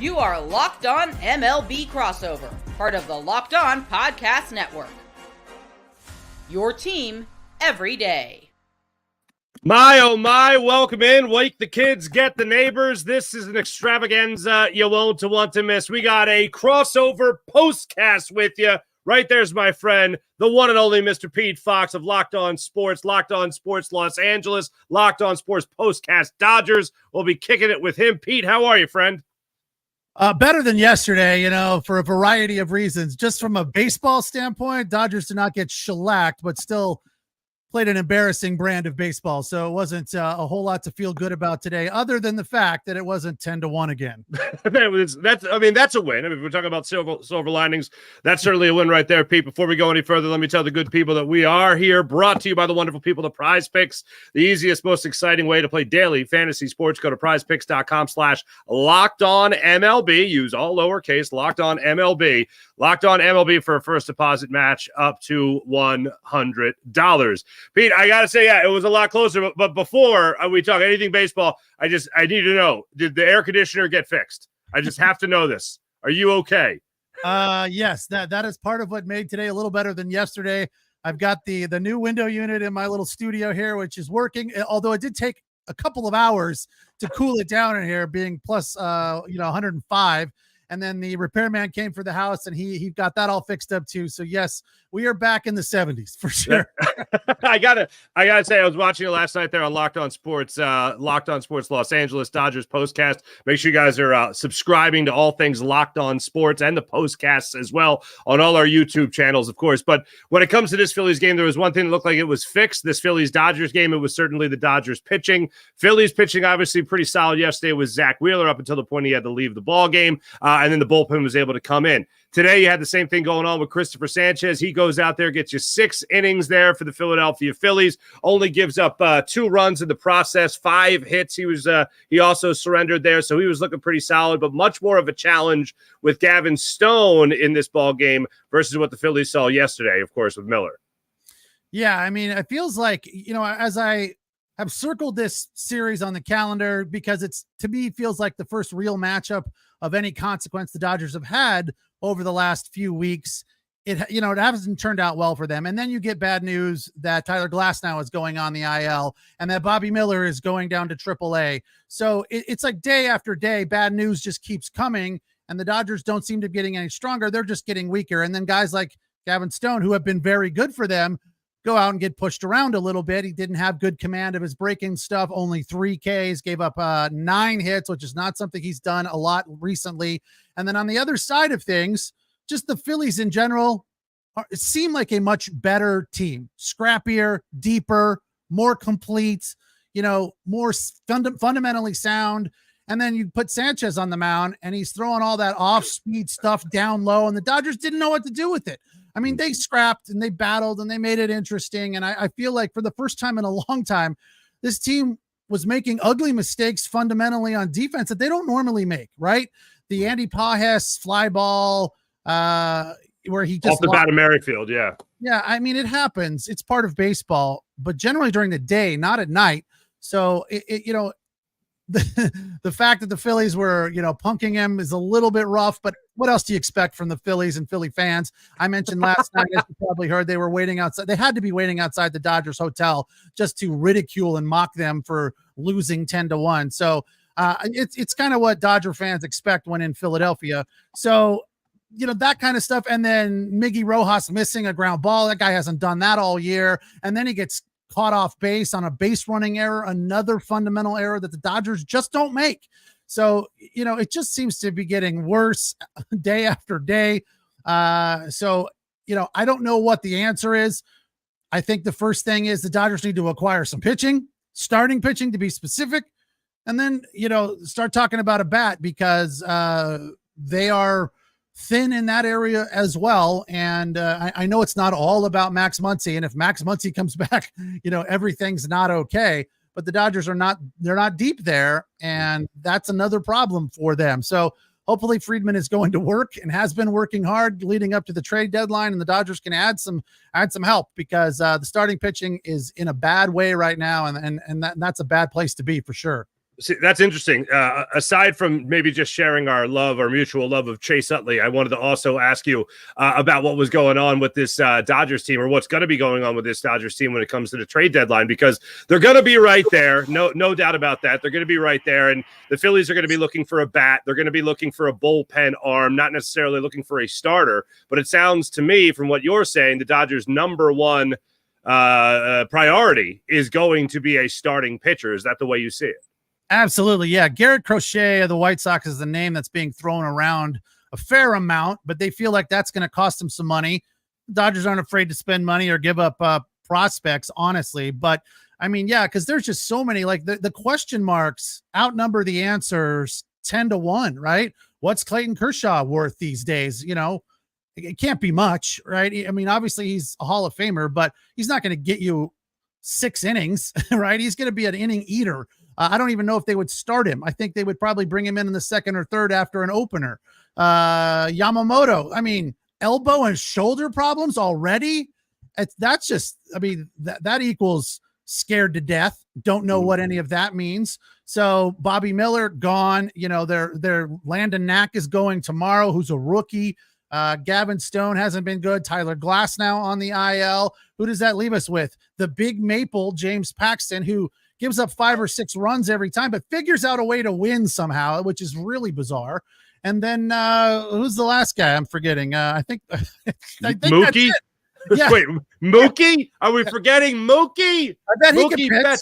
You are Locked On MLB Crossover, part of the Locked On Podcast Network. Your team every day. My, oh my, welcome in. Wake the kids, get the neighbors. This is an extravaganza you won't want to miss. We got a crossover postcast with you. Right there's my friend, the one and only Mr. Pete Fox of Locked On Sports, Locked On Sports Los Angeles, Locked On Sports Postcast Dodgers. We'll be kicking it with him. Pete, how are you, friend? Better than yesterday, for a variety of reasons. Just from a baseball standpoint, Dodgers did not get shellacked, but still played an embarrassing brand of baseball. So it wasn't a whole lot to feel good about today, other than the fact that it wasn't 10-1 again. That's a win. I mean, if we're talking about silver linings, that's certainly a win right there, Pete. Before we go any further, let me tell the good people that we are here, brought to you by the wonderful people at Prize Picks, the easiest, most exciting way to play daily fantasy sports. Go to prizepicks.com/LockedOnMLB. Use all lowercase, Locked On MLB. Locked On MLB for a first deposit match up to $100. Pete, I got to say, yeah, it was a lot closer. But before we talk anything baseball, I need to know, did the air conditioner get fixed? I just have to know this. Are you okay? Yes, that is part of what made today a little better than yesterday. I've got the new window unit in my little studio here, which is working, although it did take a couple of hours to cool it down in here, being plus 105. And then the repairman came for the house, and he got that all fixed up too. So yes, we are back in the 70s for sure. I gotta say, I was watching it last night there on Locked On Sports Los Angeles Dodgers postcast. Make sure you guys are subscribing to all things Locked On Sports and the postcasts as well on all our YouTube channels, of course. But when it comes to this Phillies game, there was one thing that looked like it was fixed. This Phillies Dodgers game, it was certainly the Dodgers pitching. Phillies pitching obviously pretty solid yesterday with Zach Wheeler up until the point he had to leave the ball game, and then the bullpen was able to come in. Today, you had the same thing going on with Christopher Sanchez. He goes out there, gets you 6 innings there for the Philadelphia Phillies, only gives up 2 runs in the process, 5 hits. He also surrendered there, so he was looking pretty solid, but much more of a challenge with Gavin Stone in this ball game versus what the Phillies saw yesterday, of course, with Miller. Yeah, I mean, it feels like, as I have circled this series on the calendar, because it's, to me, feels like the first real matchup of any consequence the Dodgers have had over the last few weeks. It hasn't turned out well for them. And then you get bad news that Tyler Glasnow is going on the IL and that Bobby Miller is going down to AAA. So it's like day after day, bad news just keeps coming, and the Dodgers don't seem to be getting any stronger. They're just getting weaker. And then guys like Gavin Stone, who have been very good for them, go out and get pushed around a little bit. He didn't have good command of his breaking stuff, only 3 Ks, gave up 9 hits, which is not something he's done a lot recently. And then on the other side of things, just the Phillies in general seem like a much better team, scrappier, deeper, more complete, more fundamentally sound. And then you put Sanchez on the mound, and he's throwing all that off-speed stuff down low, and the Dodgers didn't know what to do with it. I mean, they scrapped and they battled and they made it interesting. And I feel like for the first time in a long time, this team was making ugly mistakes fundamentally on defense that they don't normally make, right? The Andy Pages fly ball, where he just off the bat of Merrifield. Yeah. Yeah. I mean, it happens. It's part of baseball, but generally during the day, not at night. So the fact that the Phillies were, punking him is a little bit rough, but what else do you expect from the Phillies and Philly fans? I mentioned last night, as you probably heard, they were waiting outside. They had to be waiting outside the Dodgers hotel just to ridicule and mock them for losing 10-1. So it's kind of what Dodger fans expect when in Philadelphia. So, that kind of stuff. And then Miggy Rojas missing a ground ball. That guy hasn't done that all year. And then he gets caught off base on a base running error, another fundamental error that the Dodgers just don't make. So, it just seems to be getting worse day after day. So, I don't know what the answer is. I think the first thing is the Dodgers need to acquire some pitching, starting pitching to be specific, and then, start talking about a bat, because they are thin in that area as well. And I know it's not all about Max Muncy. And if Max Muncy comes back, everything's not okay. But the Dodgers they're not deep there. And that's another problem for them. So hopefully Friedman is going to work and has been working hard leading up to the trade deadline, and the Dodgers can add some help, because the starting pitching is in a bad way right now. And that's a bad place to be for sure. See, that's interesting. Aside from maybe just sharing our mutual love of Chase Utley, I wanted to also ask you about what was going on with this Dodgers team, or what's going to be going on with this Dodgers team when it comes to the trade deadline, because they're going to be right there. No doubt about that. They're going to be right there. And the Phillies are going to be looking for a bat. They're going to be looking for a bullpen arm, not necessarily looking for a starter. But it sounds to me, from what you're saying, the Dodgers' number one priority is going to be a starting pitcher. Is that the way you see it? Absolutely. Yeah. Garrett Crochet of the White Sox is the name that's being thrown around a fair amount, but they feel like that's going to cost them some money. Dodgers aren't afraid to spend money or give up prospects, honestly. But I mean, yeah, because there's just so many, like the question marks outnumber the answers 10-1, right? What's Clayton Kershaw worth these days? You know, it can't be much, right? I mean, obviously he's a Hall of Famer, but he's not going to get you 6 innings, right? He's going to be an inning eater. I don't even know if they would start him. I think they would probably bring him in the second or third after an opener. Yamamoto, I mean, elbow and shoulder problems already. That's just, I mean, that equals scared to death. Don't know what any of that means. So Bobby Miller gone. You know, their Landon Knack is going tomorrow, who's a rookie. Gavin Stone hasn't been good. Tyler Glass now on the IL. Who does that leave us with? The big maple, James Paxton, who gives up 5 or 6 runs every time, but figures out a way to win somehow, which is really bizarre. And then who's the last guy? I'm forgetting. I think Mookie. Yeah. Wait, Mookie? Are we forgetting Mookie? I bet he can pitch.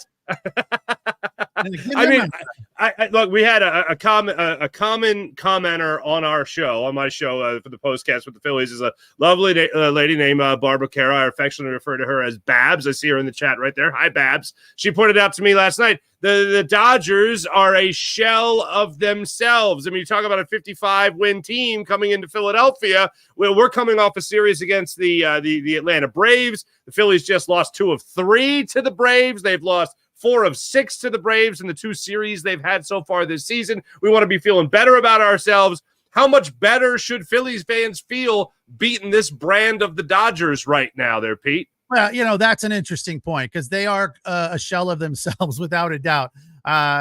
I mean, I look, we had a common commenter on our show, on my show for the postcast with the Phillies, is a lovely lady named Barbara Cara. I affectionately refer to her as Babs. I see her in the chat right there. Hi, Babs. She pointed out to me last night, the Dodgers are a shell of themselves. I mean, you talk about a 55-win team coming into Philadelphia. Well, we're coming off a series against the Atlanta Braves. The Phillies just lost 2 of 3 to the Braves. They've lost 4 of 6 to the Braves in the 2 series they've had so far this season. We want to be feeling better about ourselves. How much better should Phillies fans feel beating this brand of the Dodgers right now there, Pete? Well, you know, that's an interesting point, because they are a shell of themselves without a doubt.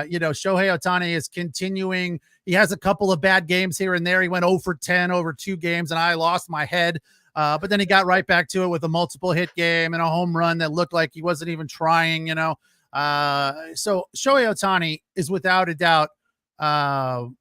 You know, Shohei Ohtani is continuing. He has a couple of bad games here and there. He went 0 for 10 over 2 games, and I lost my head. But then he got right back to it with a multiple hit game and a home run that looked like he wasn't even trying, you know. So Shohei Ohtani is without a doubt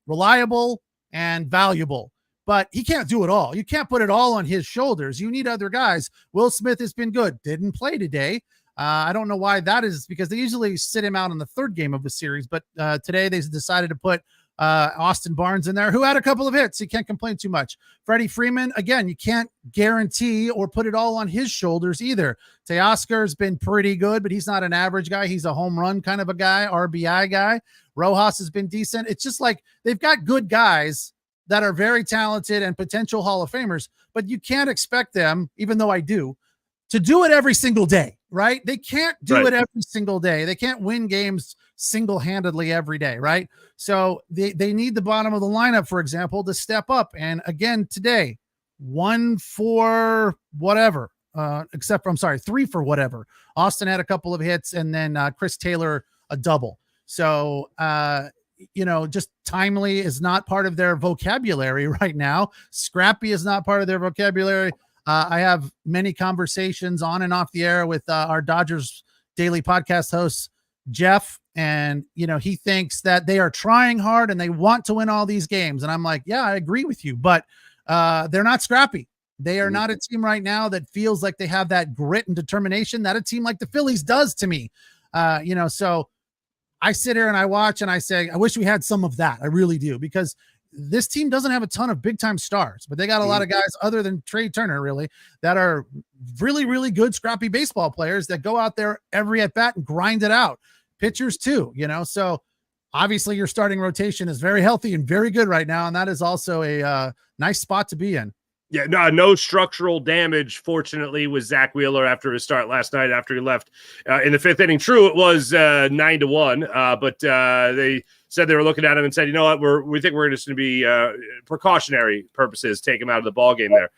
reliable and valuable, but he can't do it all. You can't put it all on his shoulders. You need other guys. Will Smith has been good. Didn't play today. I don't know why that is, because they usually sit him out in the 3rd game of the series, but today they decided to put Austin Barnes in there, who had a couple of hits. He can't complain too much. Freddie Freeman, again, you can't guarantee or put it all on his shoulders either. Teoscar's been pretty good, but he's not an average guy. He's a home run kind of a guy, RBI guy. Rojas has been decent. It's just like they've got good guys that are very talented and potential Hall of Famers, but you can't expect them, even though I do, to do it every single day, right? They can't do it every single day. They can't win games single-handedly every day, right? So they need the bottom of the lineup, for example, to step up. And again, today, 1 for whatever, 3 for whatever. Austin had a couple of hits, and then Chris Taylor a double. So, you know, just timely is not part of their vocabulary right now. Scrappy is not part of their vocabulary. I have many conversations on and off the air with our Dodgers daily podcast host, Jeff, and, you know, he thinks that they are trying hard and they want to win all these games. And I'm like, yeah, I agree with you, but they're not scrappy. They are not a team right now that feels like they have that grit and determination that a team like the Phillies does to me. You know, so I sit here and I watch and I say, I wish we had some of that. I really do, because this team doesn't have a ton of big time stars, but they got a lot of guys other than Trey Turner, really, that are really, really good, scrappy baseball players that go out there every at bat and grind it out. Pitchers too, you know, so obviously your starting rotation is very healthy and very good right now. And that is also a nice spot to be in. Yeah, no structural damage, fortunately, with Zach Wheeler after his start last night after he left in the 5th inning. True, it was 9-1, but they said they were looking at him and said, you know what, we think we're just going to be precautionary purposes, take him out of the ballgame there.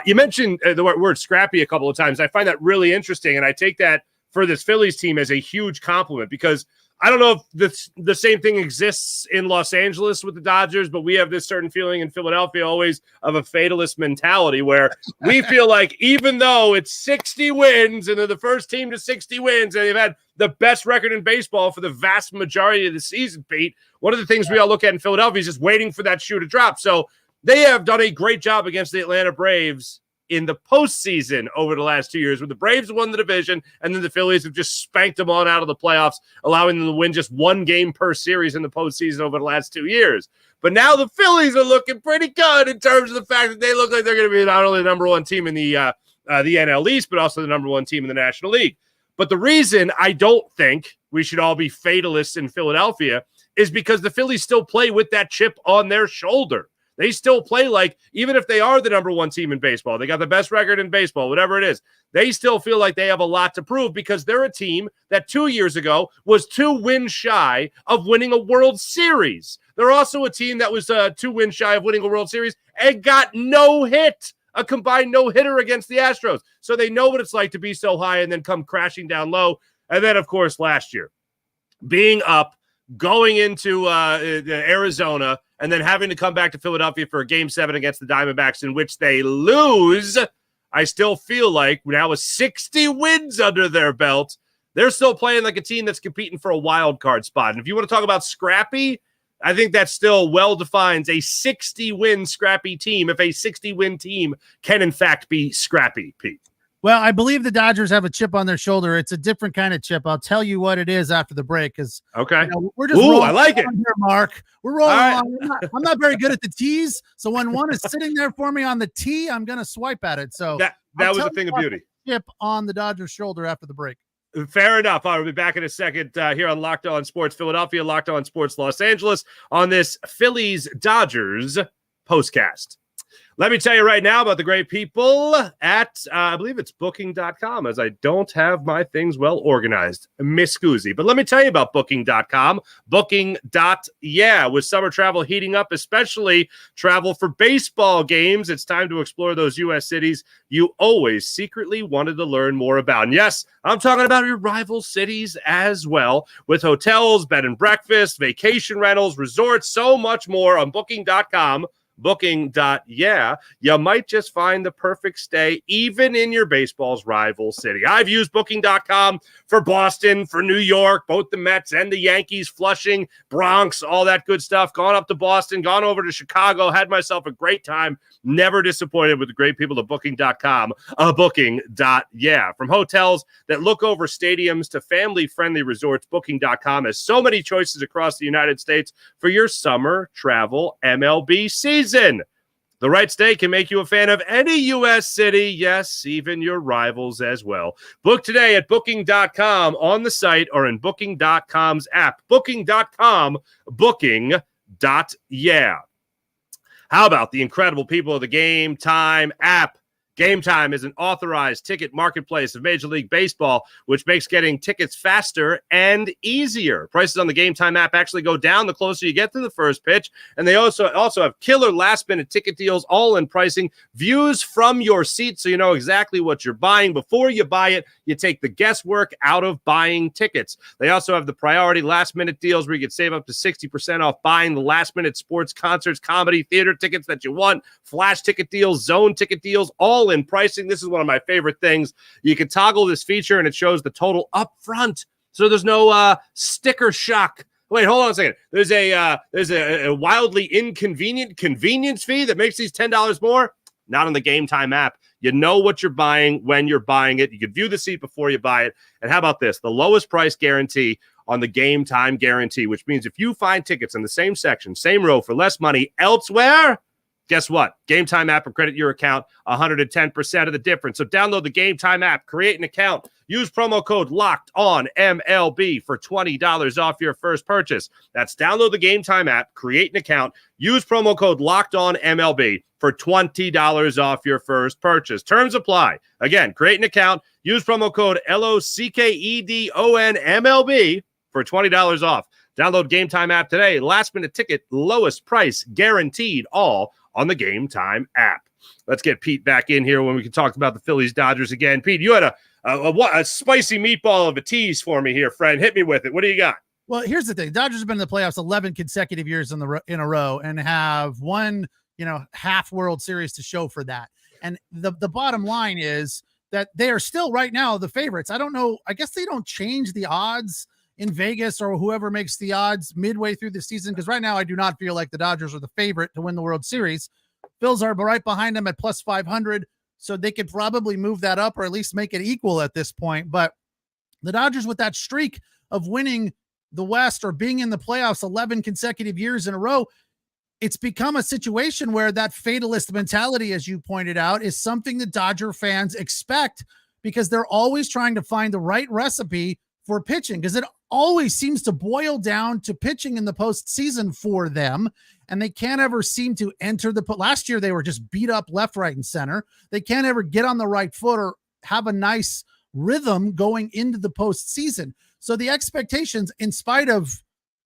You mentioned the word scrappy a couple of times. I find that really interesting, and I take that for this Phillies team as a huge compliment, because I don't know if the same thing exists in Los Angeles with the Dodgers, but we have this certain feeling in Philadelphia always of a fatalist mentality where we feel like even though it's 60 wins and they're the first team to 60 wins and they've had the best record in baseball for the vast majority of the season, Pete, one of the things we all look at in Philadelphia is just waiting for that shoe to drop. So they have done a great job against the Atlanta Braves in the postseason over the last 2 years, when the Braves won the division and then the Phillies have just spanked them on out of the playoffs, allowing them to win just one game per series in the postseason over the last 2 years. But now the Phillies are looking pretty good in terms of the fact that they look like they're going to be not only the number one team in the NL East, but also the number one team in the National League. But the reason I don't think we should all be fatalists in Philadelphia is because the Phillies still play with that chip on their shoulder. They still play like, even if they are the number one team in baseball, they got the best record in baseball, whatever it is, they still feel like they have a lot to prove because they're a team that 2 years ago was 2 wins shy of winning a World Series. They're also a team that was 2 wins shy of winning a World Series and got no hit, a combined no-hitter against the Astros. So they know what it's like to be so high and then come crashing down low. And then, of course, last year, being up, going into Arizona, and then having to come back to Philadelphia for a Game 7 against the Diamondbacks in which they lose, I still feel like now with 60 wins under their belt, they're still playing like a team that's competing for a wild card spot. And if you want to talk about scrappy, I think that still well defines a 60-win scrappy team, if a 60-win team can, in fact, be scrappy, Pete. Well, I believe the Dodgers have a chip on their shoulder. It's a different kind of chip. I'll tell you what it is after the break. Because we're just I like it here, Mark. We're rolling along. I'm not very good at the T's, so when one is sitting there for me on the T, I'm going to swipe at it. So that was a thing of beauty. Chip on the Dodgers' shoulder after the break. Fair enough. I'll be back in a second here on Locked On Sports Philadelphia, Locked On Sports Los Angeles on this Phillies-Dodgers postcast. Let me tell you right now about the great people at, I believe it's booking.com, as I don't have my things well organized. Miss Scoozy. But let me tell you about booking.com. Booking.yeah. With summer travel heating up, especially travel for baseball games, it's time to explore those U.S. cities you always secretly wanted to learn more about. And yes, I'm talking about your rival cities as well, with hotels, bed and breakfast, vacation rentals, resorts, so much more on booking.com. Booking.yeah, you might just find the perfect stay even in your baseball's rival city. I've used Booking.com for Boston, for New York, both the Mets and the Yankees, Flushing, Bronx, all that good stuff. Gone up to Boston, gone over to Chicago, had myself a great time. Never disappointed with the great people at Booking.com. Booking.yeah. From hotels that look over stadiums to family-friendly resorts, Booking.com has so many choices across the United States for your summer travel MLB season. The right stay can make you a fan of any U.S. city, yes, even your rivals as well. Book today at Booking.com on the site or in Booking.com's app. Booking.com, Booking.yeah. How about the incredible people of the Game Time app? Game Time is an authorized ticket marketplace of Major League Baseball, which makes getting tickets faster and easier. Prices on the Game Time app actually go down the closer you get to the first pitch, and they also have killer last-minute ticket deals, all-in pricing, views from your seat so you know exactly what you're buying. Before you buy it, you take the guesswork out of buying tickets. They also have the priority last-minute deals where you can save up to 60% off buying the last-minute sports, concerts, comedy, theater tickets that you want, flash ticket deals, zone ticket deals, all in pricing. This is one of my favorite things. You can toggle this feature and it shows the total up front, so there's no sticker shock. Wait, hold on a second. There's a wildly inconvenient convenience fee that makes these $10 more. Not on the Game Time app. You know what you're buying when you're buying it. You can view the seat before you buy it. And how about this? The lowest price guarantee on the Game Time guarantee, which means if you find tickets in the same section, same row for less money elsewhere, guess what? Game Time app will credit your account 110% of the difference. So download the Game Time app, create an account, use promo code LOCKEDONMLB for $20 off your first purchase. That's download the Game Time app, create an account, use promo code LOCKEDONMLB for $20 off your first purchase. Terms apply. Again, create an account, use promo code LOCKEDONMLB for $20 off. Download Game Time app today. Last minute ticket, lowest price guaranteed, all on the Game Time app. Let's get Pete back in here when we can talk about the Phillies Dodgers again. Pete, you had a spicy meatball of a tease for me here, friend. Hit me with it. What do you got? Well, here's the thing. The Dodgers have been in the playoffs 11 consecutive years in a row and have won, half World Series to show for that. And the bottom line is that they are still right now the favorites. I don't know. I guess they don't change the odds in Vegas or whoever makes the odds midway through the season, because right now I do not feel like the Dodgers are the favorite to win the World Series. Phils are right behind them at plus 500, so they could probably move that up or at least make it equal at this point. But the Dodgers, with that streak of winning the West or being in the playoffs 11 consecutive years in a row, it's become a situation where that fatalist mentality, as you pointed out, is something that Dodger fans expect, because they're always trying to find the right recipe for pitching, because it always seems to boil down to pitching in the postseason for them. And they can't ever seem to enter last year, they were just beat up left, right, and center. They can't ever get on the right foot or have a nice rhythm going into the postseason. So the expectations, in spite of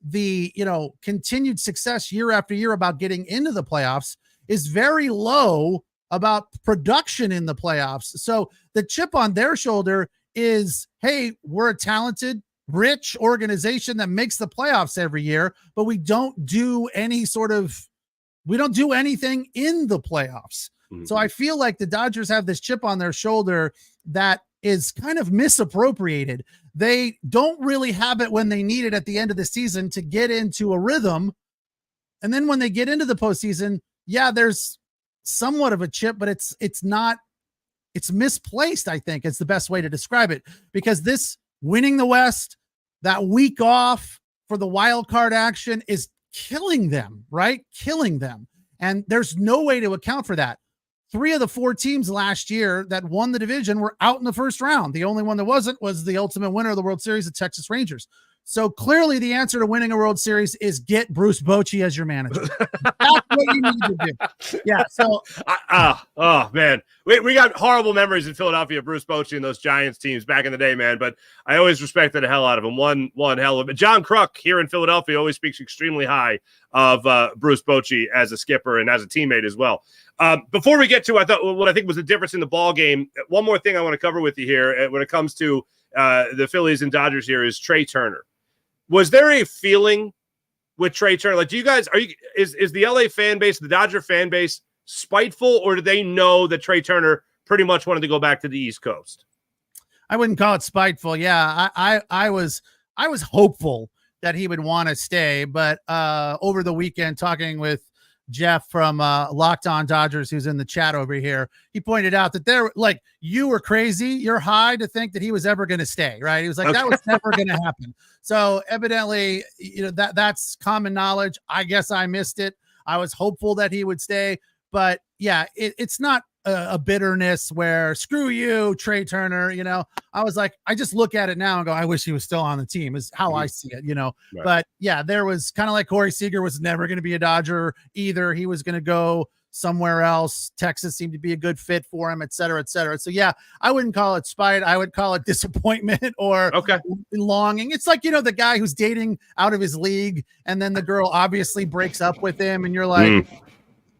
the, continued success year after year about getting into the playoffs, is very low about production in the playoffs. So the chip on their shoulder is, hey, we're a talented, rich organization that makes the playoffs every year, but we don't do anything in the playoffs. Mm-hmm. So I feel like the Dodgers have this chip on their shoulder that is kind of misappropriated. They don't really have it when they need it at the end of the season to get into a rhythm. And then when they get into the postseason, yeah, there's somewhat of a chip, but it's misplaced, I think, is the best way to describe it, because this winning the West, that week off for the wild card action, is killing them, right? Killing them. And there's no way to account for that. 3 of the 4 teams last year that won the division were out in the first round. The only one that wasn't was the ultimate winner of the World Series, the Texas Rangers. So clearly the answer to winning a World Series is get Bruce Bochy as your manager. That's what you need to do. Yeah. So, oh man, we got horrible memories in Philadelphia of Bruce Bochy and those Giants teams back in the day, man. But I always respected the hell out of him. One hell of it. John Kruk here in Philadelphia always speaks extremely high of Bruce Bochy as a skipper and as a teammate as well. Before we get to what I think was the difference in the ball game, one more thing I want to cover with you here when it comes to the Phillies and Dodgers here is Trey Turner. Was there a feeling with Trey Turner? Like, is the LA fan base, the Dodger fan base, spiteful, or do they know that Trey Turner pretty much wanted to go back to the East Coast? I wouldn't call it spiteful. Yeah, I was hopeful that he would want to stay, but over the weekend, talking with Jeff from Locked On Dodgers, who's in the chat over here, he pointed out that you were crazy. You're high to think that he was ever going to stay, right? He was like, that was never going to happen. So evidently, that's common knowledge. I guess I missed it. I was hopeful that he would stay, but yeah, it's not a bitterness where screw you, Trey Turner. I was like, I just look at it now and go, I wish he was still on the team, is how I see it, Right. But yeah, there was kind of like Corey Seager was never going to be a Dodger either. He was going to go somewhere else. Texas seemed to be a good fit for him, et cetera, et cetera. So yeah, I wouldn't call it spite. I would call it disappointment or longing. It's like, the guy who's dating out of his league and then the girl obviously breaks up with him and you're like,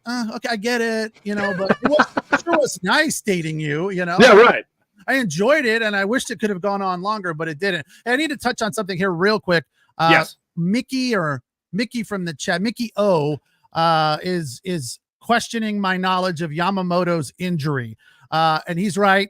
okay, I get it, but it was nice dating you, Yeah, right. I enjoyed it and I wished it could have gone on longer, but it didn't. And I need to touch on something here real quick. Yes. Mickey from the chat, Mickey O, is questioning my knowledge of Yamamoto's injury. And he's right.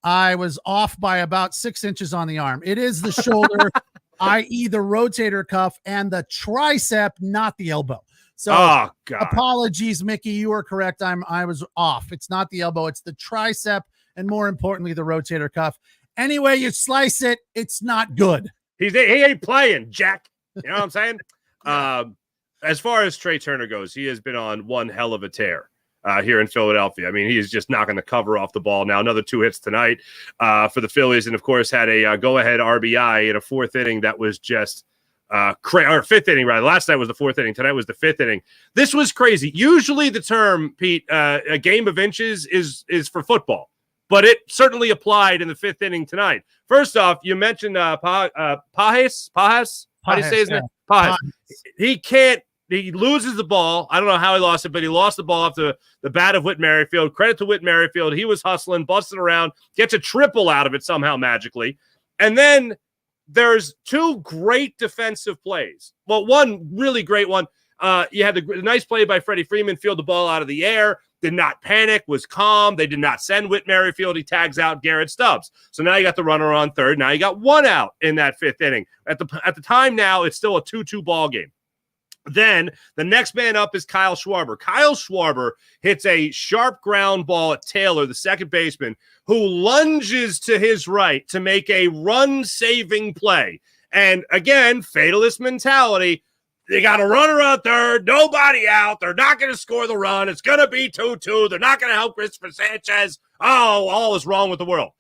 I was off by about 6 inches on the arm. It is the shoulder, i.e. the rotator cuff and the tricep, not the elbow. So apologies, Mickey. You are correct. I was off. It's not the elbow. It's the tricep. And more importantly, the rotator cuff. Anyway, you slice it, it's not good. He ain't playing, Jack. You know what I'm saying? As far as Trey Turner goes, he has been on one hell of a tear here in Philadelphia. I mean, he is just knocking the cover off the ball now. Another 2 hits tonight for the Phillies. And, of course, had a go-ahead RBI in a 4th inning that was just or 5th inning, rather. Last night was the 4th inning. Tonight was the 5th inning. This was crazy. Usually the term, Pete, a game of inches is for football. But it certainly applied in the 5th inning tonight. First off, you mentioned Pages. How do you say his name? Pages. He can't he loses the ball. I don't know how he lost it, but he lost the ball off the bat of Whit Merrifield. Credit to Whit Merrifield. He was hustling, busting around, gets a triple out of it somehow magically. And then there's two great defensive plays. Well, one really great one. You had the nice play by Freddie Freeman, field the ball out of the air, did not panic, was calm. They did not send Whit Merrifield. He tags out Garrett Stubbs. So now you got the runner on third. Now you got one out in that fifth inning. At the time now, it's still a 2-2 ball game. Then the next man up is Kyle Schwarber. Kyle Schwarber hits a sharp ground ball at Taylor, the second baseman, who lunges to his right to make a run-saving play. And again, fatalist mentality. They got a runner on third, nobody out. They're not going to score the run. It's going to be 2-2. They're not going to help Christopher Sanchez. Oh, all is wrong with the world.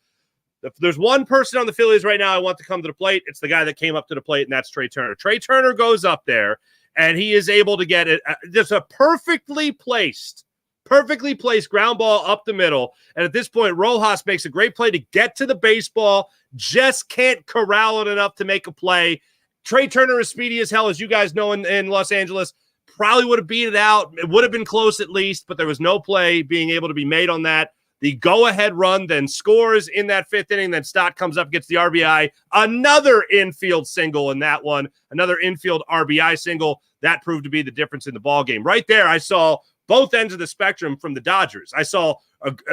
If there's one person on the Phillies right now I want to come to the plate, it's the guy that came up to the plate, and that's Trea Turner. Trea Turner goes up there, and he is able to get it. Just a perfectly placed ground ball up the middle. And at this point, Rojas makes a great play to get to the baseball, just can't corral it enough to make a play. Trea Turner is speedy as hell, as you guys know in Los Angeles. Probably would have beat it out. It would have been close at least, but there was no play being able to be made on that. The go-ahead run then scores in that fifth inning. Then Stott comes up, gets the RBI. Another infield single in that one. Another infield RBI single. That proved to be the difference in the ballgame. Right there, I saw both ends of the spectrum from the Dodgers. I saw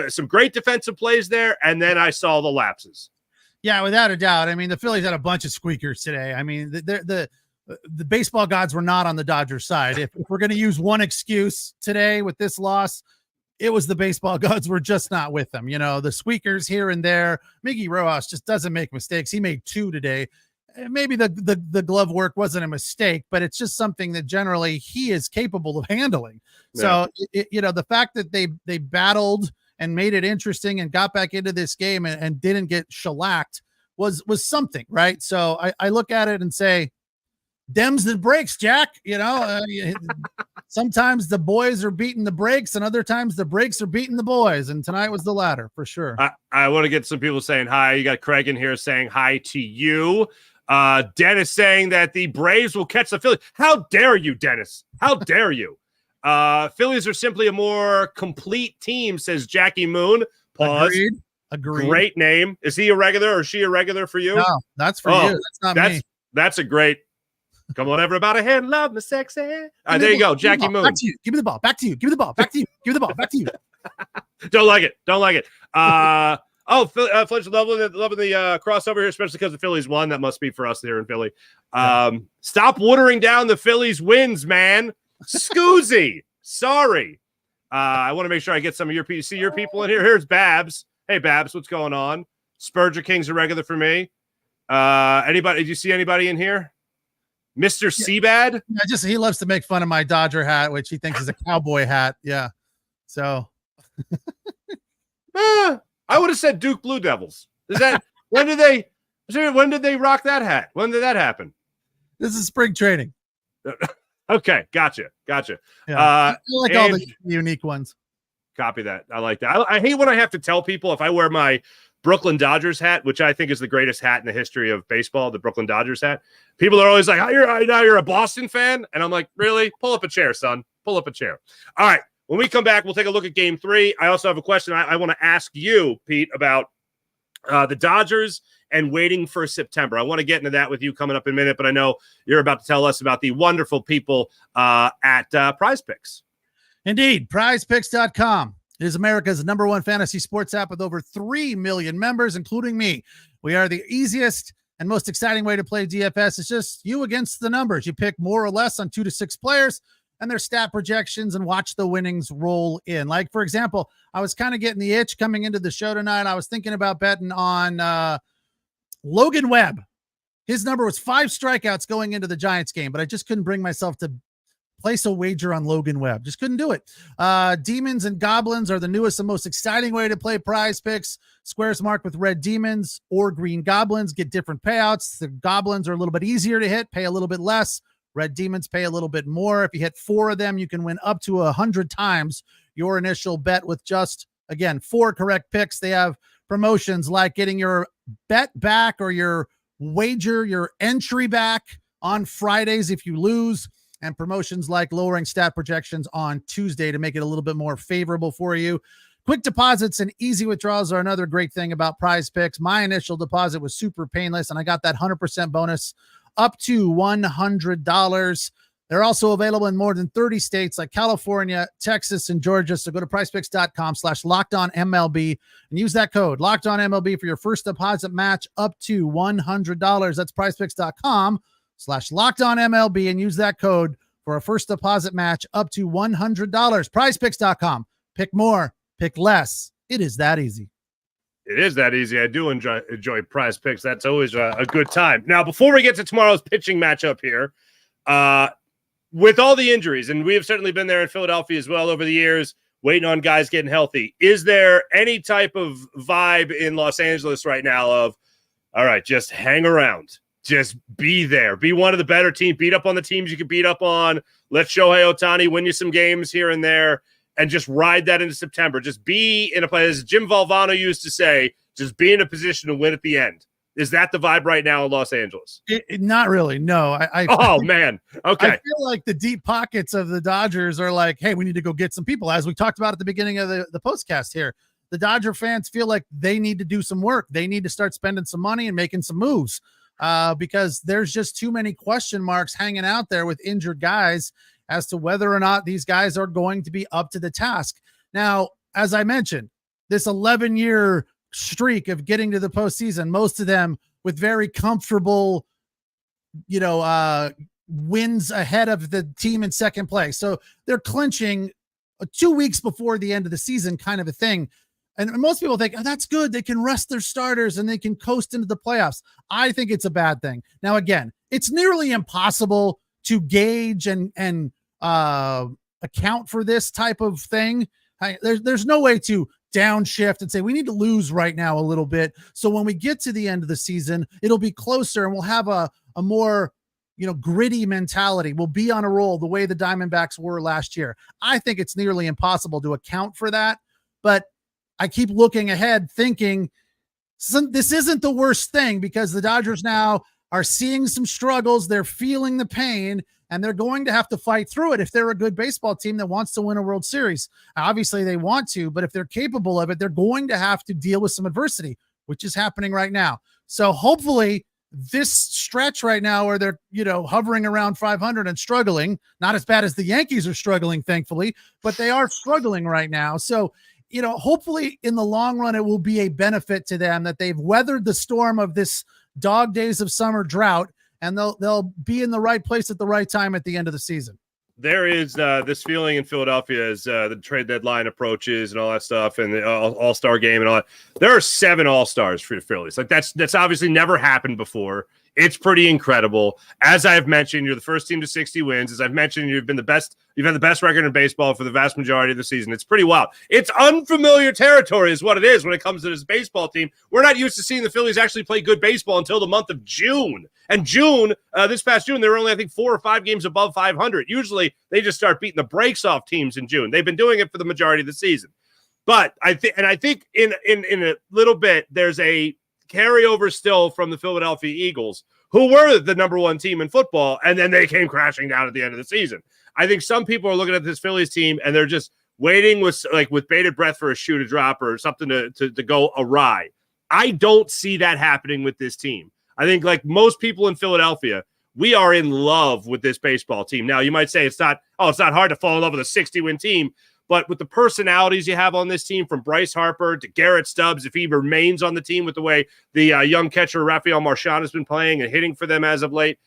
some great defensive plays there, and then I saw the lapses. Yeah, without a doubt. I mean, the Phillies had a bunch of squeakers today. I mean, the baseball gods were not on the Dodgers side. If we're going to use one excuse today with this loss, it was the baseball gods were just not with them. You know, the squeakers here and there. Miguel Rojas just doesn't make mistakes. He made 2 today. Maybe the glove work wasn't a mistake, but it's just something that generally he is capable of handling. Yeah. So, the fact that they battled and made it interesting and got back into this game and didn't get shellacked was something, right? So I look at it and say, Dems and breaks, Jack. Sometimes the boys are beating the breaks, and other times the breaks are beating the boys. And tonight was the latter for sure. I want to get some people saying hi. You got Craig in here saying hi to you. Dennis saying that the Braves will catch the Phillies. How dare you, Dennis? How dare you? Phillies are simply a more complete team, says Jackie Moon. Pause. Agreed. Great name. Is he a regular or is she a regular for you? No, that's for you. That's not me. That's a great. Come on, everybody. Hand love me sexy. There you go. Jackie Moon. Back to you. Give me the ball. Back to you. Give me the ball. Back to you. Give me the ball. Back to you. Don't like it. Fletcher, loving the crossover here, especially because the Phillies won. That must be for us here in Philly. Stop watering down the Phillies wins, man. Scoozy. Sorry. I want to make sure I get some of your people. See your people in here. Here's Babs. Hey, Babs, what's going on? Spurger King's a regular for me. Anybody? Did you see anybody in here? Mr. Seabad? Yeah, he loves to make fun of my Dodger hat, which he thinks is a cowboy hat. Yeah. So I would have said Duke Blue Devils. Is that when did they rock that hat? When did that happen? This is spring training. Okay, gotcha. Yeah. I like all the unique ones. Copy that. I like that. I hate when I have to tell people if I wear my Brooklyn Dodgers hat, which I think is the greatest hat in the history of baseball, the Brooklyn Dodgers hat. People are always like, you're a Boston fan? And I'm like, really? Pull up a chair, son. Pull up a chair. All right. When we come back, we'll take a look at Game 3. I also have a question I want to ask you, Pete, about the Dodgers and waiting for September. I want to get into that with you coming up in a minute, but I know you're about to tell us about the wonderful people at Prize Picks. Indeed. PrizePicks.com. It is America's #1 fantasy sports app with over 3 million members, including me. We are the easiest and most exciting way to play DFS. It's just you against the numbers. You pick more or less on 2 to 6 players and their stat projections and watch the winnings roll in. Like, for example, I was kind of getting the itch coming into the show tonight. I was thinking about betting on Logan Webb. His number was 5 strikeouts going into the Giants game, but I just couldn't bring myself to place a wager on Logan Webb. Just couldn't do it. Demons and Goblins are the newest and most exciting way to play Prize Picks. Squares marked with red demons or green goblins get different payouts. The goblins are a little bit easier to hit, pay a little bit less. Red demons pay a little bit more. If you hit 4 of them, you can win up to 100 times your initial bet with just, again, 4 correct picks. They have promotions like getting your bet back or your wager, your entry back on Fridays if you lose. and promotions like lowering stat projections on Tuesday to make it a little bit more favorable for you. Quick deposits and easy withdrawals are another great thing about Prize Picks. My initial deposit was super painless, and I got that 100% bonus up to $100. They're also available in more than 30 states like California, Texas, and Georgia. So go to prizepicks.com/LockedOnMLB and use that code LockedOnMLB for your first deposit match up to $100. That's prizepicks.com/LockedOnMLB and use that code for a first deposit match up to $100. Prizepicks.com. Pick more, pick less. It is that easy. It is that easy. I do enjoy Prize Picks. That's always a good time. Now, before we get to tomorrow's pitching matchup here, with all the injuries, and we have certainly been there in Philadelphia as well over the years, waiting on guys getting healthy, is there any type of vibe in Los Angeles right now of, all right, just hang around, just be there, be one of the better teams, beat up on the teams you can beat up on, let Shohei Ohtani win you some games here and there, and just ride that into September. Just be in a place, as Jim Valvano used to say, just be in a position to win at the end. Is that the vibe right now in Los Angeles? Not really. No. Man. Okay. I feel like the deep pockets of the Dodgers are like, hey, we need to go get some people. As we talked about at the beginning of the postcast here, the Dodger fans feel like they need to do some work. They need to start spending some money and making some moves because there's just too many question marks hanging out there with injured guys as to whether or not these guys are going to be up to the task. Now, as I mentioned, this 11-year streak of getting to the postseason, most of them with very comfortable, wins ahead of the team in second place. So they're clinching 2 weeks before the end of the season, kind of a thing. And most people think, oh, that's good. They can rest their starters and they can coast into the playoffs. I think it's a bad thing. Now, again, it's nearly impossible to gauge and account for this type of thing. There's no way to downshift and say we need to lose right now a little bit, so when we get to the end of the season it'll be closer and we'll have a more gritty mentality. We'll be on a roll the way the Diamondbacks were last year. I think it's nearly impossible to account for that, but I keep looking ahead thinking this isn't the worst thing because the Dodgers now are seeing some struggles. They're feeling the pain, and they're going to have to fight through it if they're a good baseball team that wants to win a World Series. Obviously, they want to, but if they're capable of it, they're going to have to deal with some adversity, which is happening right now. So hopefully this stretch right now where they're, hovering around 500 and struggling, not as bad as the Yankees are struggling, thankfully, but they are struggling right now. So, hopefully in the long run, it will be a benefit to them that they've weathered the storm of this dog days of summer drought, and they'll be in the right place at the right time at the end of the season. There is this feeling in Philadelphia as the trade deadline approaches and all that stuff, and the All-Star game and all that. There are 7 All-Stars for the Phillies. Like that's obviously never happened before. It's pretty incredible. As I've mentioned, you're the first team to 60 wins. As I've mentioned, you've had the best record in baseball for the vast majority of the season. It's pretty wild. It's unfamiliar territory is what it is when it comes to this baseball team. We're not used to seeing the Phillies actually play good baseball until the month of June. And this past June, they were only, I think, 4 or 5 games above 500. Usually they just start beating the brakes off teams in June. They've been doing it for the majority of the season. But I think in a little bit, there's a carryover still from the Philadelphia Eagles, who were the number 1 team in football, and then they came crashing down at the end of the season. I think some people are looking at this Phillies team and they're just waiting with bated breath for a shoe to drop or something to go awry. I don't see that happening with this team. I think, like most people in Philadelphia, we are in love with this baseball team. Now, you might say it's not hard to fall in love with a 60-win team. But with the personalities you have on this team, from Bryce Harper to Garrett Stubbs, if he remains on the team with the way the young catcher Rafael Marchand has been playing and hitting for them as of late,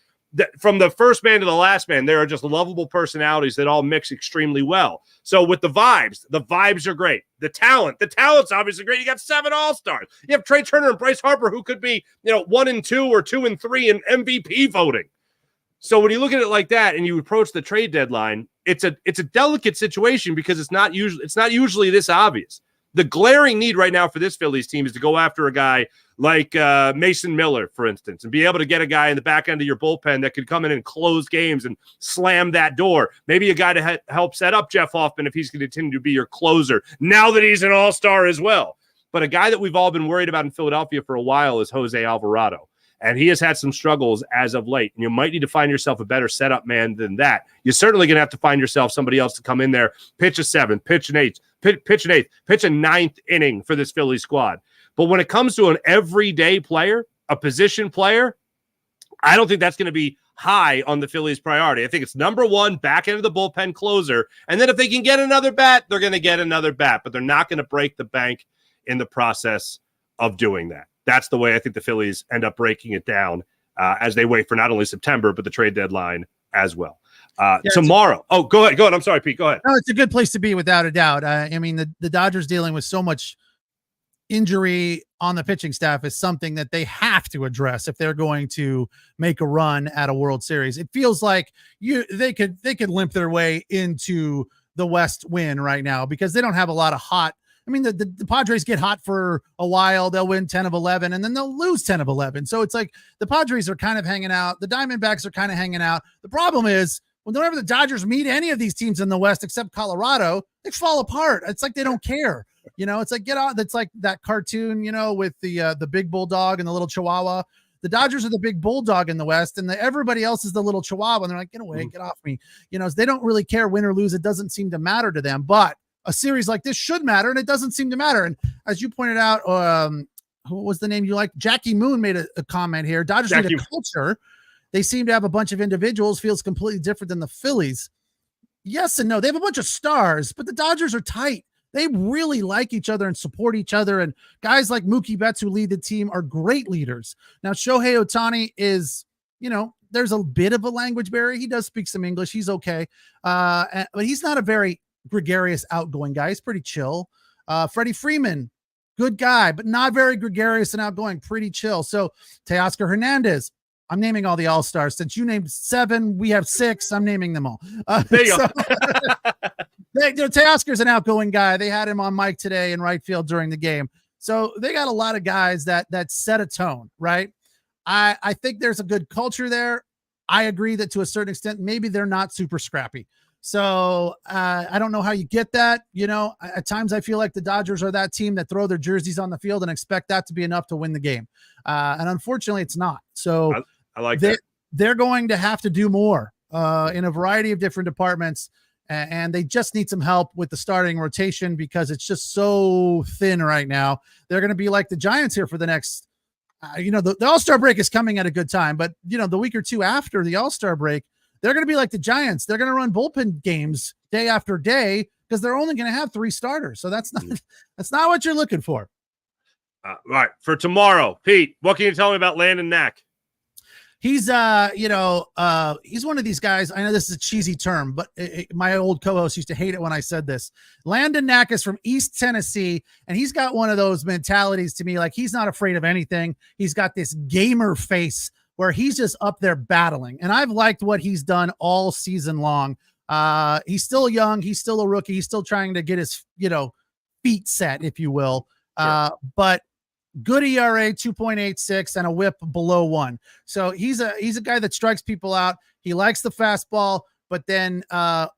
from the first man to the last man, there are just lovable personalities that all mix extremely well. So with the vibes are great. The talent's obviously great. You got 7 All-Stars. You have Trey Turner and Bryce Harper, who could be 1 and 2 or 2 and 3 in MVP voting. So when you look at it like that and you approach the trade deadline, it's a delicate situation because it's not usually this obvious. The glaring need right now for this Phillies team is to go after a guy like Mason Miller, for instance, and be able to get a guy in the back end of your bullpen that could come in and close games and slam that door. Maybe a guy to help set up Jeff Hoffman if he's going to continue to be your closer now that he's an all-star as well. But a guy that we've all been worried about in Philadelphia for a while is Jose Alvarado. and he has had some struggles as of late. And you might need to find yourself a better setup man than that. You're certainly going to have to find yourself somebody else to come in there, pitch a seventh, pitch an eighth, pitch a ninth inning for this Philly squad. But when it comes to an everyday player, a position player, I don't think that's going to be high on the Phillies' priority. I think it's number one, back end of the bullpen closer. And then if they can get another bat, they're going to get another bat, but they're not going to break the bank in the process of doing that. That's the way I think the Phillies end up breaking it down as they wait for not only September, but the trade deadline as well. Tomorrow. Go ahead. I'm sorry, Pete. Go ahead. No, it's a good place to be without a doubt. I mean, the Dodgers dealing with so much injury on the pitching staff is something that they have to address if they're going to make a run at a World Series. It feels like they could limp their way into the West win right now because they don't have a lot of hot. I mean, the Padres get hot for a while. They'll win 10 of 11 and then they'll lose 10 of 11. So it's like the Padres are kind of hanging out. The Diamondbacks are kind of hanging out. The problem is whenever the Dodgers meet any of these teams in the West, except Colorado, they fall apart. It's like they don't care. It's like get out. That's like that cartoon, with the big bulldog and the little chihuahua. The Dodgers are the big bulldog in the West, and everybody else is the little chihuahua. And they're like, get away, get off me. They don't really care win or lose. It doesn't seem to matter to them. But a series like this should matter, and it doesn't seem to matter. And as you pointed out, who was the name you liked? Jackie Moon made a comment here. Dodgers need a culture. They seem to have a bunch of individuals, feels completely different than the Phillies. Yes and no. They have a bunch of stars, but the Dodgers are tight. They really like each other and support each other. And guys like Mookie Betts, who lead the team, are great leaders. Now, Shohei Ohtani is, there's a bit of a language barrier. He does speak some English. He's okay. But he's not a very gregarious, outgoing guy. He's pretty chill. Freddie Freeman, good guy, but not very gregarious and outgoing, pretty chill. So Teoscar Hernandez, I'm naming all the all-stars. Since you named 7, we have 6. I'm naming them all. There you go. Teoscar's an outgoing guy. They had him on mic today in right field during the game. So they got a lot of guys that set a tone, right? I think there's a good culture there. I agree that to a certain extent, maybe they're not super scrappy. So I don't know how you get that. At times I feel like the Dodgers are that team that throw their jerseys on the field and expect that to be enough to win the game. And unfortunately it's not. So I like that. They're going to have to do more in a variety of different departments. And they just need some help with the starting rotation because it's just so thin right now. They're going to be like the Giants here for the next, the All-Star break is coming at a good time, but the week or two after the All-Star break, they're going to be like the Giants. They're going to run bullpen games day after day because they're only going to have 3 starters. So that's not what you're looking for. All right. For tomorrow, Pete, what can you tell me about Landon Knack? He's, he's one of these guys. I know this is a cheesy term, but my old co-host used to hate it when I said this. Landon Knack is from East Tennessee, and he's got one of those mentalities to me. Like he's not afraid of anything. He's got this gamer face where he's just up there battling. And I've liked what he's done all season long. He's still young. He's still a rookie. He's still trying to get his, feet set, if you will. Sure. But good ERA, 2.86 and a whip below 1. So he's a guy that strikes people out. He likes the fastball, but then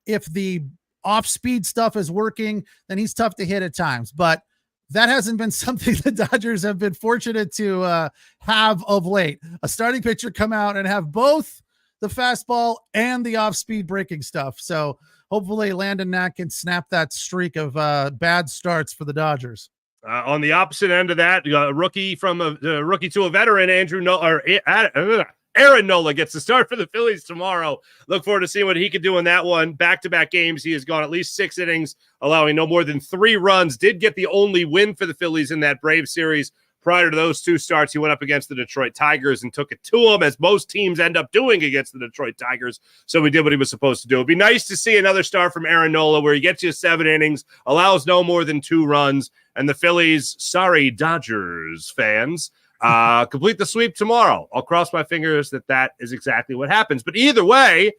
if the off-speed stuff is working, then he's tough to hit at times. But that hasn't been something the Dodgers have been fortunate to have of late. A starting pitcher come out and have both the fastball and the off-speed breaking stuff. So hopefully Landon Knack can snap that streak of bad starts for the Dodgers. On the opposite end of that, a rookie from a rookie to a veteran, Aaron Nola gets the start for the Phillies tomorrow. Look forward to seeing what he can do in that one. Back-to-back games, he has gone at least 6 innings, allowing no more than 3 runs. Did get the only win for the Phillies in that Braves series. Prior to those 2 starts, he went up against the Detroit Tigers and took it to them, as most teams end up doing against the Detroit Tigers. So he did what he was supposed to do. It'd be nice to see another start from Aaron Nola where he gets you 7 innings, allows no more than 2 runs, and the Phillies, sorry, Dodgers fans, complete the sweep tomorrow. I'll cross my fingers that is exactly what happens. But either way,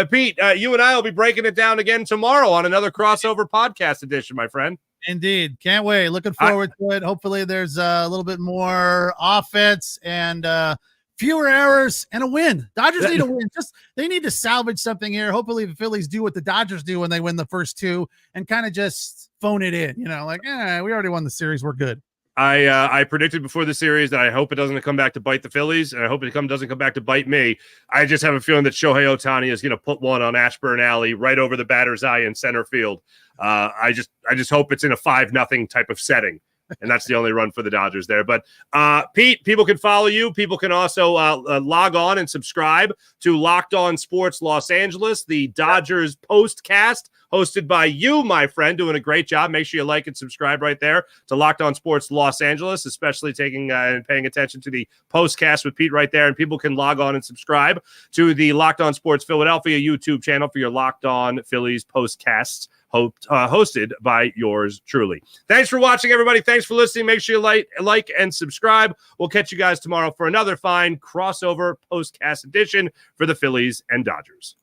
Pete, you and I will be breaking it down again tomorrow on another CrossOver podcast edition, my friend. Indeed. Can't wait. Looking forward to it. Hopefully there's a little bit more offense and fewer errors and a win. Dodgers need a win. They need to salvage something here. Hopefully the Phillies do what the Dodgers do when they win the first 2 and kind of just phone it in, we already won the series. We're good. I predicted before the series that I hope it doesn't come back to bite the Phillies, and I hope it doesn't come back to bite me. I just have a feeling that Shohei Ohtani is going to put one on Ashburn Alley right over the batter's eye in center field. I just hope it's in a 5-0 type of setting. And that's the only run for the Dodgers there. But Pete, people can follow you. People can also log on and subscribe to Locked On Sports Los Angeles, the Dodgers postcast, hosted by you, my friend, doing a great job. Make sure you like and subscribe right there to Locked On Sports Los Angeles, especially taking and paying attention to the postcast with Pete right there. And people can log on and subscribe to the Locked On Sports Philadelphia YouTube channel for your Locked On Phillies postcasts, hosted by yours truly. Thanks for watching, everybody. Thanks for listening. Make sure you like and subscribe. We'll catch you guys tomorrow for another fine crossover postcast edition for the Phillies and Dodgers.